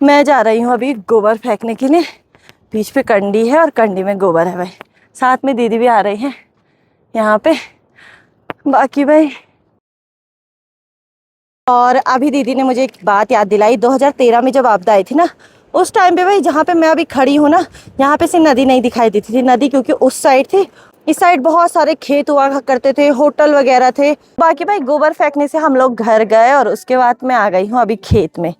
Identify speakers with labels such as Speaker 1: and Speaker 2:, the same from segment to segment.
Speaker 1: मैं जा रही हूँ अभी गोबर फेंकने के लिए। बीच पे कंडी है और कंडी में गोबर है भाई। साथ में दीदी भी आ रही है यहाँ पे। बाकी भाई और अभी दीदी ने मुझे एक बात याद दिलाई, 2013 में जब आपदा आई थी ना, उस टाइम पे भाई जहाँ पे मैं अभी खड़ी हूँ ना, यहाँ पे से नदी नहीं दिखाई देती थी। नदी क्योंकि उस साइड थी, इस साइड बहुत सारे खेत हुआ करते थे, होटल वगैरह थे। बाकी भाई गोबर फेंकने से हम लोग घर गए और उसके बाद मैं आ गई हूँ अभी खेत में,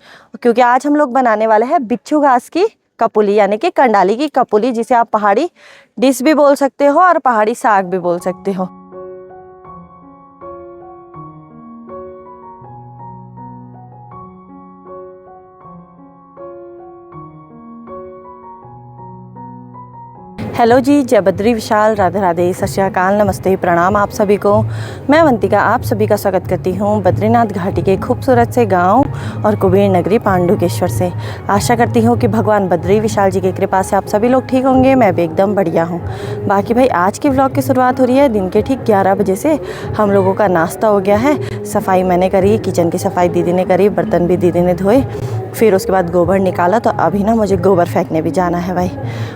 Speaker 1: क्योंकि आज हम लोग बनाने वाले हैं बिच्छू घास की कपुली, यानी कि कंडाली की कपुली, जिसे आप पहाड़ी डिश भी बोल सकते हो और पहाड़ी साग भी बोल सकते हो। हेलो जी, जय बद्री विशाल, राधे राधे, सत श्री अकाल, नमस्ते, प्रणाम आप सभी को। मैं अवंतिका आप सभी का स्वागत करती हूँ बद्रीनाथ घाटी के खूबसूरत से गांव और कुबेर नगरी पांडुकेश्वर से। आशा करती हूँ कि भगवान बद्री विशाल जी की कृपा से आप सभी लोग ठीक होंगे। मैं भी एकदम बढ़िया हूँ। बाकी भाई आज की व्लॉग की शुरुआत हो रही है दिन के ठीक 11 बजे से। हम लोगों का नाश्ता हो गया है, सफाई मैंने करी, किचन की सफाई दीदी ने करी, बर्तन भी दीदी ने धोए, फिर उसके बाद गोबर निकाला। तो अभी ना मुझे गोबर फेंकने भी जाना है भाई।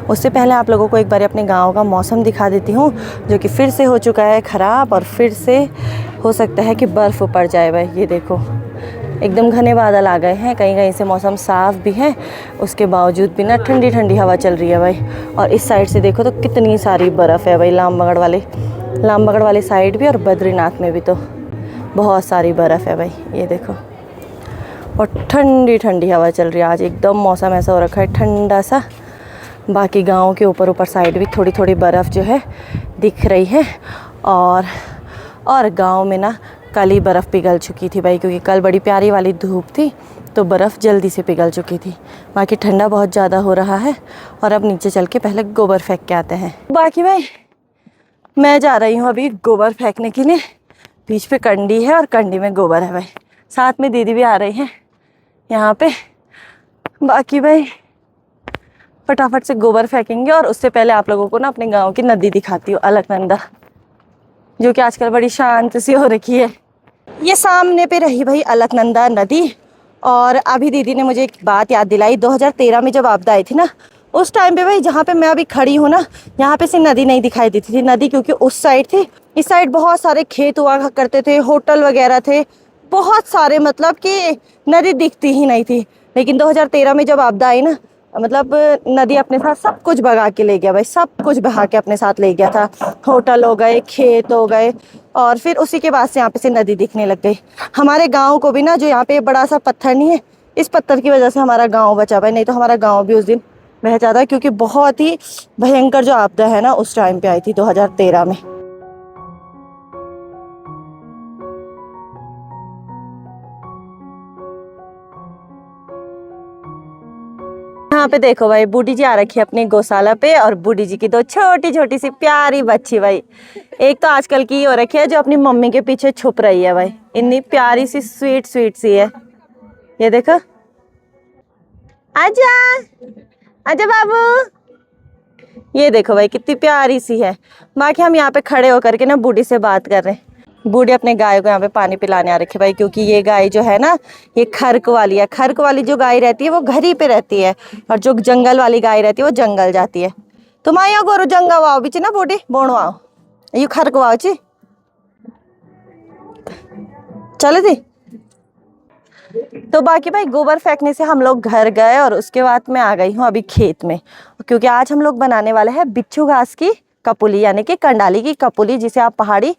Speaker 1: उससे पहले आप लोगों को एक बार अपने गांव का मौसम दिखा देती हूँ, जो कि फिर से हो चुका है ख़राब और फिर से हो सकता है कि बर्फ़ पड़ जाए भाई। ये देखो एकदम घने बादल आ गए हैं, कहीं कहीं से मौसम साफ़ भी है, उसके बावजूद भी ना ठंडी ठंडी हवा चल रही है भाई। और इस साइड से देखो तो कितनी सारी बर्फ़ है भाई, लामबगड़ वाले साइड भी और बद्रीनाथ में भी तो बहुत सारी बर्फ़ है भाई। ये देखो, और ठंडी ठंडी हवा चल रही है। आज एकदम मौसम ऐसा हो रखा है ठंडा सा। बाकी गांव के ऊपर साइड भी थोड़ी थोड़ी बर्फ़ जो है दिख रही है। और गांव में ना कल ही बर्फ़ पिघल चुकी थी भाई, क्योंकि कल बड़ी प्यारी वाली धूप थी तो बर्फ़ जल्दी से पिघल चुकी थी। बाकी ठंडा बहुत ज़्यादा हो रहा है और अब नीचे चल के पहले गोबर फेंक के आते हैं। बाकी भाई मैं जा रही हूँ अभी गोबर फेंकने के लिए। बीच पे कंडी है और कंडी में गोबर है भाई। साथ में दीदी भी आ रही है यहाँ पे। बाकी भाई फटाफट से गोबर फेंकेंगे और उससे पहले आप लोगों को ना अपने गांव की नदी दिखाती हूँ, अलकनंदा, जो कि आजकल बड़ी शांत सी हो रखी है। ये सामने पे रही भाई अलकनंदा नदी। और अभी दीदी ने मुझे एक बात याद दिलाई, 2013 में जब आपदा आई थी ना, उस टाइम पे भाई जहाँ पे मैं अभी खड़ी हूँ ना, यहाँ पे से नदी नहीं दिखाई देती थी। नदी क्योंकि उस साइड थी, इस साइड बहुत सारे खेत हुआ करते थे, होटल वगैरह थे, बहुत सारे, मतलब कि नदी दिखती ही नहीं थी। लेकिन 2013 में जब आपदा आई ना, मतलब नदी अपने साथ सब कुछ भगा के ले गया भाई, सब कुछ बहा के अपने साथ ले गया था। होटल हो गए, खेत हो गए, और फिर उसी के बाद से यहाँ पे से नदी दिखने लग गई। हमारे गांव को भी ना, जो यहाँ पे बड़ा सा पत्थर नहीं है, इस पत्थर की वजह से हमारा गांव बचा भाई, नहीं तो हमारा गांव भी उस दिन बह जाता, क्योंकि बहुत ही भयंकर जो आपदा है ना उस टाइम पे आई थी 2013 में। यहाँ पे देखो भाई, बूढ़ी जी आ रखी है अपनी गौशाला पे, और बूढ़ी जी की दो छोटी छोटी सी प्यारी बच्ची भाई। एक तो आजकल की हो रखी है जो अपनी मम्मी के पीछे छुप रही है भाई, इतनी प्यारी सी स्वीट स्वीट सी है। ये देखो, आजा आजा बाबू। ये देखो भाई कितनी प्यारी सी है। बाकी हम यहाँ पे खड़े होकर के ना बूढ़ी से बात कर रहे हैं। बूढ़ी अपने गाय को यहाँ पे पानी पिलाने आ रखी है भाई, क्योंकि ये गाय जो है ना, ये खर्क वाली है। खर्क वाली जो गाय रहती है वो घर ही पे रहती है, और जो जंगल वाली गाय रहती है वो जंगल जाती है। तुम आयो गोरु जंगा वाओ बीच ना बूढ़ी बोण वाओ, ये खर्क वाओ ची चले थी। तो बाकी भाई गोबर फेंकने से हम लोग घर गए और उसके बाद मैं आ गई हूँ अभी खेत में, क्योंकि आज हम लोग बनाने वाले हैं बिच्छू घास की कपुली, यानी कि कंडाली की कपुली, जिसे आप पहाड़ी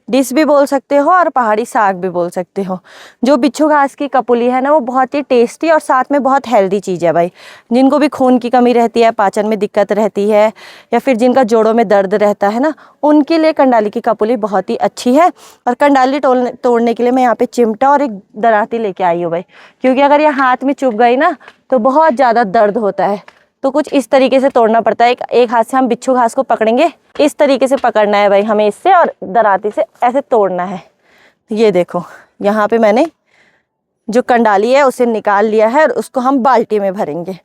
Speaker 1: डिश भी बोल सकते हो और पहाड़ी साग भी बोल सकते हो। जो बिच्छू घास की कपुली है ना, वो बहुत ही टेस्टी और साथ में बहुत हेल्दी चीज़ है भाई। जिनको भी खून की कमी रहती है, पाचन में दिक्कत रहती है, या फिर जिनका जोड़ों में दर्द रहता है ना, उनके लिए कंडाली की कपुली बहुत ही अच्छी है। और कंडाली तोड़ने के लिए मैं यहाँ पे चिमटा और एक दराती लेके आई हूँ भाई, क्योंकि अगर ये हाथ में चुभ गई ना तो बहुत ज़्यादा दर्द होता है। तो कुछ इस तरीके से तोड़ना पड़ता है। एक हाथ से हम बिच्छू घास को पकड़ेंगे, इस तरीके से पकड़ना है भाई हमें इससे, और दराती से ऐसे तोड़ना है। ये देखो, यहाँ पे मैंने जो कंडाली है उसे निकाल लिया है और उसको हम बाल्टी में भरेंगे।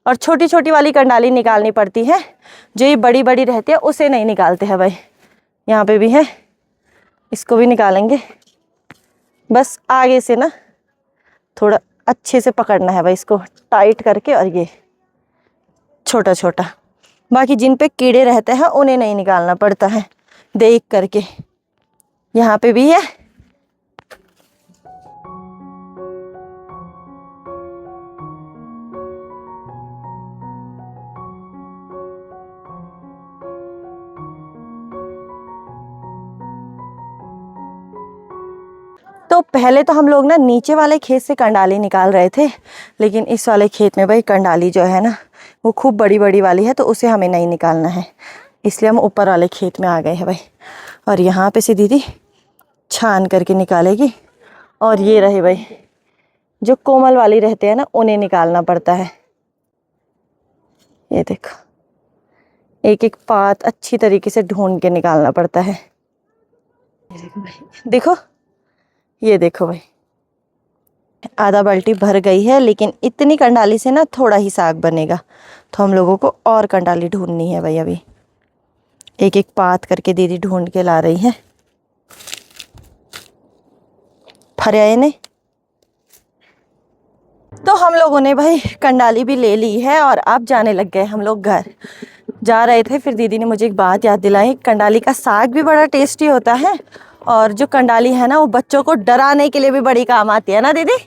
Speaker 1: और छोटी छोटी वाली कंडाली निकालनी पड़ती है, जो ये बड़ी बड़ी रहती है उसे नहीं निकालते हैं भाई। यहाँ पे भी है, इसको भी निकालेंगे। बस आगे से ना थोड़ा अच्छे से पकड़ना है भाई इसको टाइट करके, और ये छोटा छोटा। बाकी जिन पे कीड़े रहते हैं उन्हें नहीं निकालना पड़ता है, देख करके। यहाँ पे भी है। तो पहले तो हम लोग ना नीचे वाले खेत से कंडाली निकाल रहे थे, लेकिन इस वाले खेत में भाई कंडाली जो है ना वो खूब बड़ी बड़ी वाली है, तो उसे हमें नहीं निकालना है, इसलिए हम ऊपर वाले खेत में आ गए हैं भाई। और यहाँ पे से दीदी छान करके निकालेगी। और ये रहे भाई जो कोमल वाली रहते हैं ना उन्हें निकालना पड़ता है। ये देखो, एक एक पात अच्छी तरीके से ढूंढ के निकालना पड़ता है। देखो, ये देखो भाई आधा बाल्टी भर गई है, लेकिन इतनी कंडाली से ना थोड़ा ही साग बनेगा, तो हम लोगों को और कंडाली ढूंढनी है भाई। अभी एक एक पात करके दीदी ढूंढ के ला रही है। फरियाए ने तो हम लोगों ने भाई कंडाली भी ले ली है, और अब जाने लग गए हम लोग घर। जा रहे थे, फिर दीदी ने मुझे एक बात याद दिलाई, कंडाली का साग भी बड़ा टेस्टी होता है, और जो कंडाली है ना वो बच्चों को डराने के लिए भी बड़ी काम आती है ना दीदी।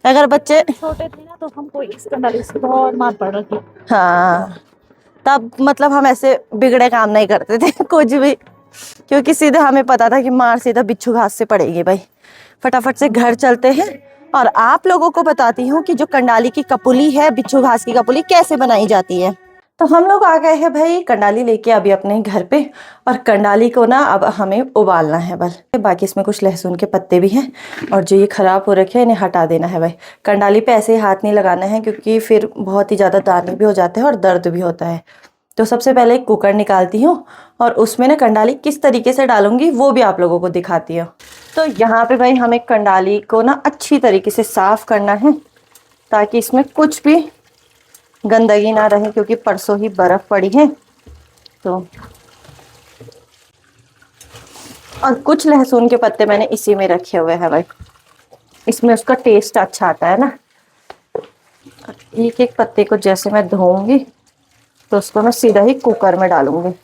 Speaker 1: अगर बच्चे
Speaker 2: छोटे थे ना तो हमको इस कंडाली से बहुत मार पड़ रही थी।
Speaker 1: हाँ, तब मतलब हम ऐसे बिगड़े काम नहीं करते थे कुछ भी, क्योंकि सीधे हमें पता था कि मार सीधा बिच्छू घास से पड़ेगी भाई। फटाफट से घर चलते हैं, और आप लोगों को बताती हूँ कि जो कंडाली की कपुली है, बिच्छू घास की कपुली कैसे बनाई जाती है। तो हम लोग आ गए हैं भाई कंडाली लेके अभी अपने घर पे, और कंडाली को ना अब हमें उबालना है बस। बाकी इसमें कुछ लहसुन के पत्ते भी हैं, और जो ये खराब हो रखे हैं इन्हें हटा देना है भाई। कंडाली पे ऐसे ही हाथ नहीं लगाना है, क्योंकि फिर बहुत ही ज़्यादा दाने भी हो जाते हैं और दर्द भी होता है। तो सबसे पहले एक कुकर निकालती हूँ, और उसमें ना कंडाली किस तरीके से डालूंगी वो भी आप लोगों को दिखाती हूँ। तो यहाँ पे भाई हमें कंडाली को ना अच्छी तरीके से साफ करना है, ताकि इसमें कुछ भी गंदगी ना रहे, क्योंकि परसों ही बर्फ पड़ी है। तो और कुछ लहसुन के पत्ते मैंने इसी में रखे हुए हैं भाई, इसमें उसका टेस्ट अच्छा आता है ना। एक एक पत्ते को जैसे मैं धोऊंगी तो उसको मैं सीधा ही कुकर में डालूंगी।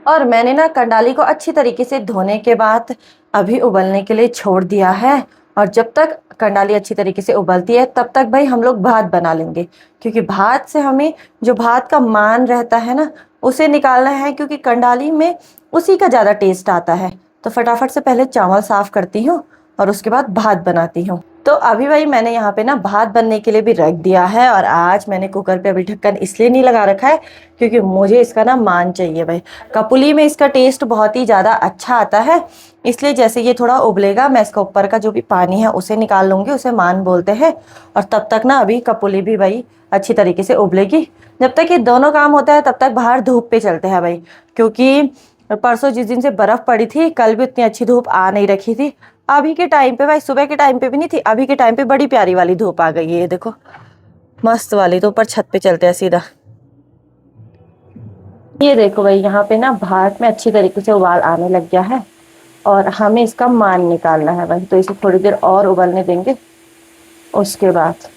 Speaker 1: और मैंने ना कंडाली को अच्छी तरीके से धोने के बाद अभी उबलने के लिए छोड़ दिया है, और जब तक कंडाली अच्छी तरीके से उबलती है तब तक भाई हम लोग भात बना लेंगे, क्योंकि भात से हमें जो भात का मान रहता है ना उसे निकालना है, क्योंकि कंडाली में उसी का ज़्यादा टेस्ट आता है। तो फटाफट से पहले चावल साफ करती हूँ और उसके बाद भात बनाती हूँ। तो अभी भाई मैंने यहाँ पे ना भात बनने के लिए भी रख दिया है, और आज मैंने कुकर पे अभी ढक्कन इसलिए नहीं लगा रखा है क्योंकि मुझे इसका ना मान चाहिए भाई। कपुली में इसका टेस्ट बहुत ही ज़्यादा अच्छा आता है, इसलिए जैसे ये थोड़ा उबलेगा मैं इसका ऊपर का जो भी पानी है उसे निकाल लूँगी, उसे मान बोलते हैं। और तब तक ना अभी कपुली भी भाई अच्छी तरीके से उबलेगी। जब तक ये दोनों काम होता है तब तक बाहर धूप पे चलते हैं भाई, क्योंकि परसों जिस दिन से बर्फ़ पड़ी थी कल भी उतनी अच्छी धूप आ नहीं रखी थी। अभी के टाइम पे भाई, सुबह के टाइम पे भी नहीं थी, अभी के टाइम पे बड़ी प्यारी वाली धूप आ गई है, ये देखो मस्त वाली। तो ऊपर छत पे चलते हैं सीधा। ये देखो भाई यहाँ पे ना भात में अच्छी तरीके से उबाल आने लग गया है, और हमें इसका मान निकालना है भाई। तो इसे थोड़ी देर और उबलने देंगे। उसके बाद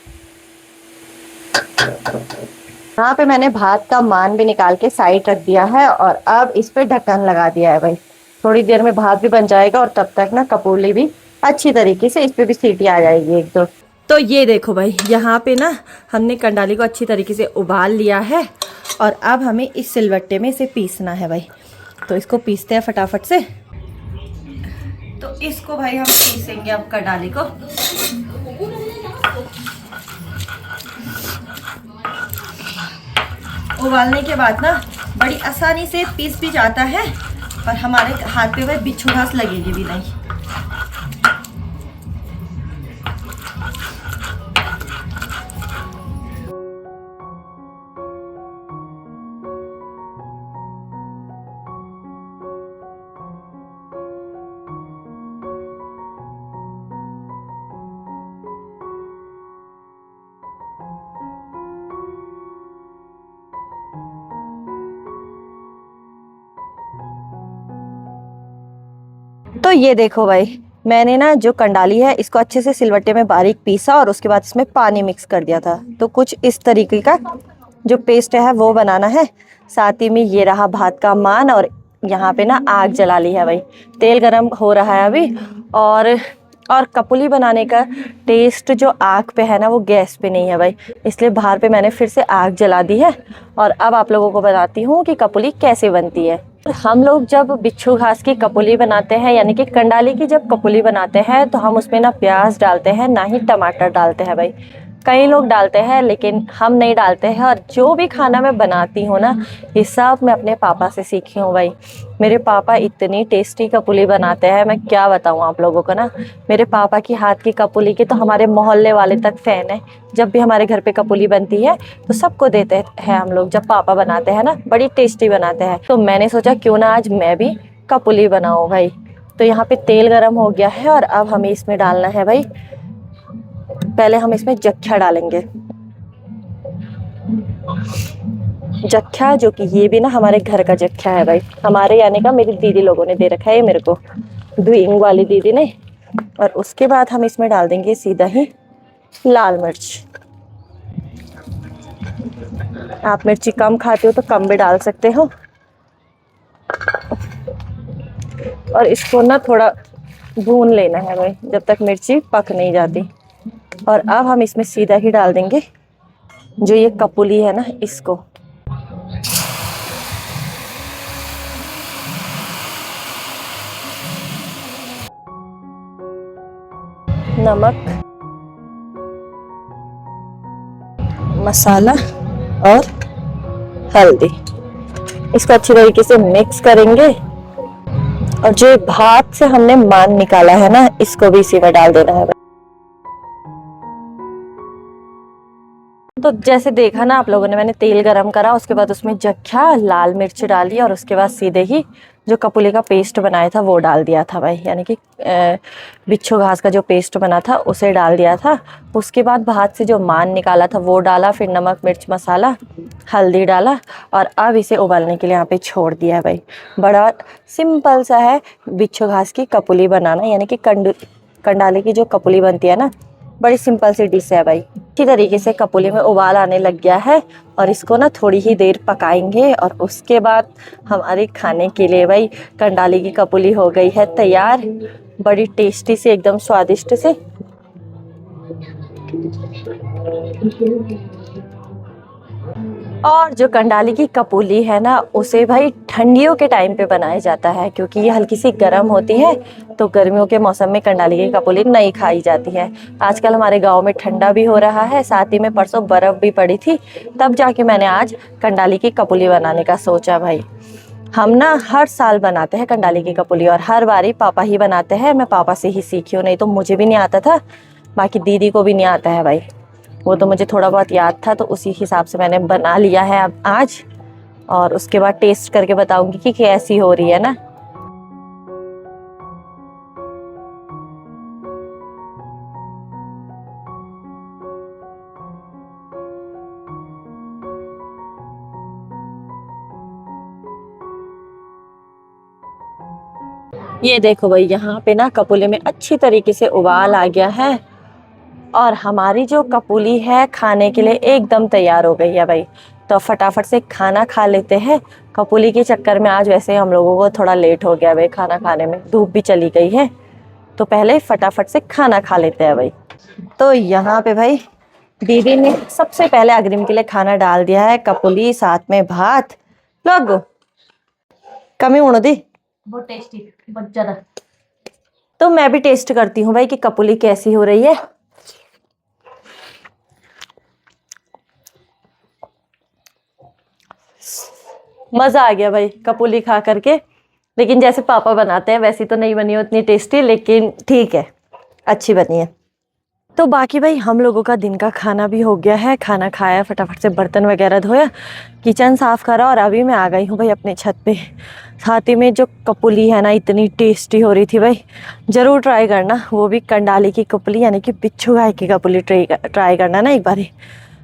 Speaker 1: यहाँ पे मैंने भात का मान भी निकाल के साइड रख दिया है, और अब इस पे ढक्कन लगा दिया है भाई। थोड़ी देर में भात भी बन जाएगा, और तब तक ना कपूली भी अच्छी तरीके से, इस पे भी सीटी आ जाएगी एक दो। तो ये देखो भाई यहाँ पे ना हमने कंडाली को अच्छी तरीके से उबाल लिया है, और अब हमें इस सिलवट्टे में इसे पीसना है भाई। तो इसको पीसते हैं फटाफट से। तो इसको भाई हम पीसेंगे अब कंडाली को। उबालने के बाद ना बड़ी आसानी से पीस भी जाता है, और हमारे हाथ पे भाई बिच्छू घास लगेगी भी नहीं। तो ये देखो भाई मैंने ना जो कंडाली है इसको अच्छे से सिलवट्टे में बारीक पीसा और उसके बाद इसमें पानी मिक्स कर दिया था। तो कुछ इस तरीके का जो पेस्ट है वो बनाना है। साथ ही में ये रहा भात का मान और यहाँ पे ना आग जला ली है भाई। तेल गरम हो रहा है अभी। और कपुली बनाने का टेस्ट जो आग पे है ना वो गैस पे नहीं है भाई, इसलिए बाहर पे मैंने फिर से आग जला दी है। और अब आप लोगों को बताती हूँ कि कपुली कैसे बनती है। हम लोग जब बिच्छू घास की कपुली बनाते हैं यानी कि कंडाली की जब कपुली बनाते हैं तो हम उसमें ना प्याज डालते हैं ना ही टमाटर डालते हैं भाई। कई लोग डालते हैं लेकिन हम नहीं डालते हैं। और जो भी खाना मैं बनाती हूँ ना ये सब मैं अपने पापा से सीखी हूँ भाई। मेरे पापा इतनी टेस्टी कपुली बनाते हैं, मैं क्या बताऊँ आप लोगों को ना। मेरे पापा की हाथ की कपुली के तो हमारे मोहल्ले वाले तक फ़ैन है। जब भी हमारे घर पे कपुली बनती है तो सबको देते हैं हम लोग। जब पापा बनाते हैं ना बड़ी टेस्टी बनाते हैं। तो मैंने सोचा क्यों ना आज मैं भी कपुली बनाऊँ भाई। तो यहाँ पे तेल गरम हो गया है और अब हमें इसमें डालना है भाई, पहले हम इसमें जख्या डालेंगे। जख्या जो कि ये भी ना हमारे घर का जख्या है भाई। हमारे यानी का मेरी दीदी लोगों ने दे रखा है ये मेरे को, द्विंग वाली दीदी ने। और उसके बाद हम इसमें डाल देंगे सीधा ही लाल मिर्च। आप मिर्ची कम खाते हो तो कम भी डाल सकते हो। और इसको ना थोड़ा भून लेना है भाई जब तक मिर्ची पक नहीं जाती। और अब हम इसमें सीधा ही डाल देंगे जो ये कपुली है ना इसको। नमक, मसाला और हल्दी, इसको अच्छी तरीके से मिक्स करेंगे। और जो भात से हमने मान निकाला है ना इसको भी इसी में डाल देना है। तो जैसे देखा ना आप लोगों ने, मैंने तेल गरम करा, उसके बाद उसमें जख्या, लाल मिर्च डाली और उसके बाद सीधे ही जो कपुली का पेस्ट बनाया था वो डाल दिया था भाई, यानी कि बिच्छू घास का जो पेस्ट बना था उसे डाल दिया था। उसके बाद भात से जो मान निकाला था वो डाला, फिर नमक मिर्च मसाला हल्दी डाला और अब इसे उबालने के लिए यहाँ पे छोड़ दिया है भाई। बड़ा सिंपल सा है बिच्छू घास की कपुली बनाना, यानी कि कंडाली की जो कपुली बनती है ना, बड़ी सिंपल सी डिश है भाई। इसी तरीके से कपुली में उबाल आने लग गया है और इसको ना थोड़ी ही देर पकाएंगे और उसके बाद हमारे खाने के लिए भाई कंडाली की कपुली हो गई है तैयार, बड़ी टेस्टी से, एकदम स्वादिष्ट से। और जो कंडाली की कपुली है ना उसे भाई ठंडियों के टाइम पे बनाया जाता है, क्योंकि ये हल्की सी गर्म होती है तो गर्मियों के मौसम में कंडाली की कपुली नहीं खाई जाती है। आजकल हमारे गांव में ठंडा भी हो रहा है, साथ ही में परसों बर्फ़ भी पड़ी थी, तब जाके मैंने आज कंडाली की कपुली बनाने का सोचा भाई। हम ना हर साल बनाते हैं कंडाली की कपुली और हर बारी पापा ही बनाते हैं। मैं पापा से ही सीखी हूँ, नहीं तो मुझे भी नहीं आता था, बाकी दीदी को भी नहीं आता है भाई। वो तो मुझे थोड़ा बहुत याद था तो उसी हिसाब से मैंने बना लिया है अब आज। और उसके बाद टेस्ट करके बताऊंगी कि कैसी हो रही है ना। ये देखो भाई, यहाँ पे ना कपुली में अच्छी तरीके से उबाल आ गया है और हमारी जो कपुली है खाने के लिए एकदम तैयार हो गई है भाई। तो फटाफट से खाना खा लेते हैं। कपुली के चक्कर में आज वैसे हम लोगों को थोड़ा लेट हो गया भाई खाना खाने में, धूप भी चली गई है, तो पहले फटाफट से खाना खा लेते हैं भाई। तो यहाँ पे भाई दीदी ने सबसे पहले अग्रिम के लिए खाना डाल दिया है, कपुली साथ में भात। लोग कमी उड़ दी,
Speaker 2: बहुत टेस्टी, बहुत ज्यादा।
Speaker 1: तो मैं भी टेस्ट करती हूँ भाई कि कपुली कैसी हो रही है। मज़ा आ गया भाई कपुली खा करके, लेकिन जैसे पापा बनाते हैं वैसी तो नहीं बनी हो उतनी टेस्टी, लेकिन ठीक है, अच्छी बनी है। तो बाकी भाई हम लोगों का दिन का खाना भी हो गया है, खाना खाया, फटाफट से बर्तन वगैरह धोया, किचन साफ़ करा और अभी मैं आ गई हूँ भाई अपने छत पे। साथ ही में जो कपुली है ना इतनी टेस्टी हो रही थी भाई, ज़रूर ट्राई करना, वो भी कंडाली की कपुली यानी कि बिच्छू गाय की कपुली ट्राई करना ना एक बार ही।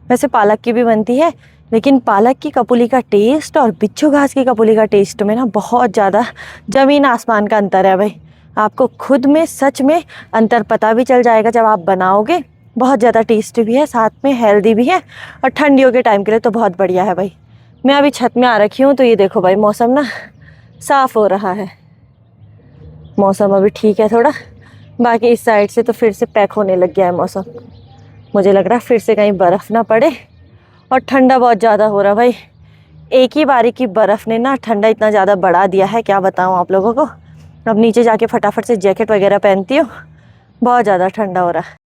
Speaker 1: वैसे पालक की भी बनती है, लेकिन पालक की कपुली का टेस्ट और बिच्छू घास की कपुली का टेस्ट में ना बहुत ज़्यादा ज़मीन आसमान का अंतर है भाई। आपको खुद में सच में अंतर पता भी चल जाएगा जब आप बनाओगे। बहुत ज़्यादा टेस्टी भी है, साथ में हेल्दी भी है, और ठंडियों के टाइम के लिए तो बहुत बढ़िया है भाई। मैं अभी छत में आ रखी हूँ, तो ये देखो भाई मौसम ना साफ़ हो रहा है, मौसम अभी ठीक है थोड़ा। बाकी इस साइड से तो फिर से पैक होने लग गया है मौसम। मुझे लग रहा है फिर से कहीं बर्फ़ ना पड़े, और ठंडा बहुत ज़्यादा हो रहा भाई। एक ही बारी की बर्फ़ ने ना ठंडा इतना ज़्यादा बढ़ा दिया है, क्या बताऊँ आप लोगों को। अब नीचे जाके फटाफट से जैकेट वगैरह पहनती हूँ, बहुत ज़्यादा ठंडा हो रहा है।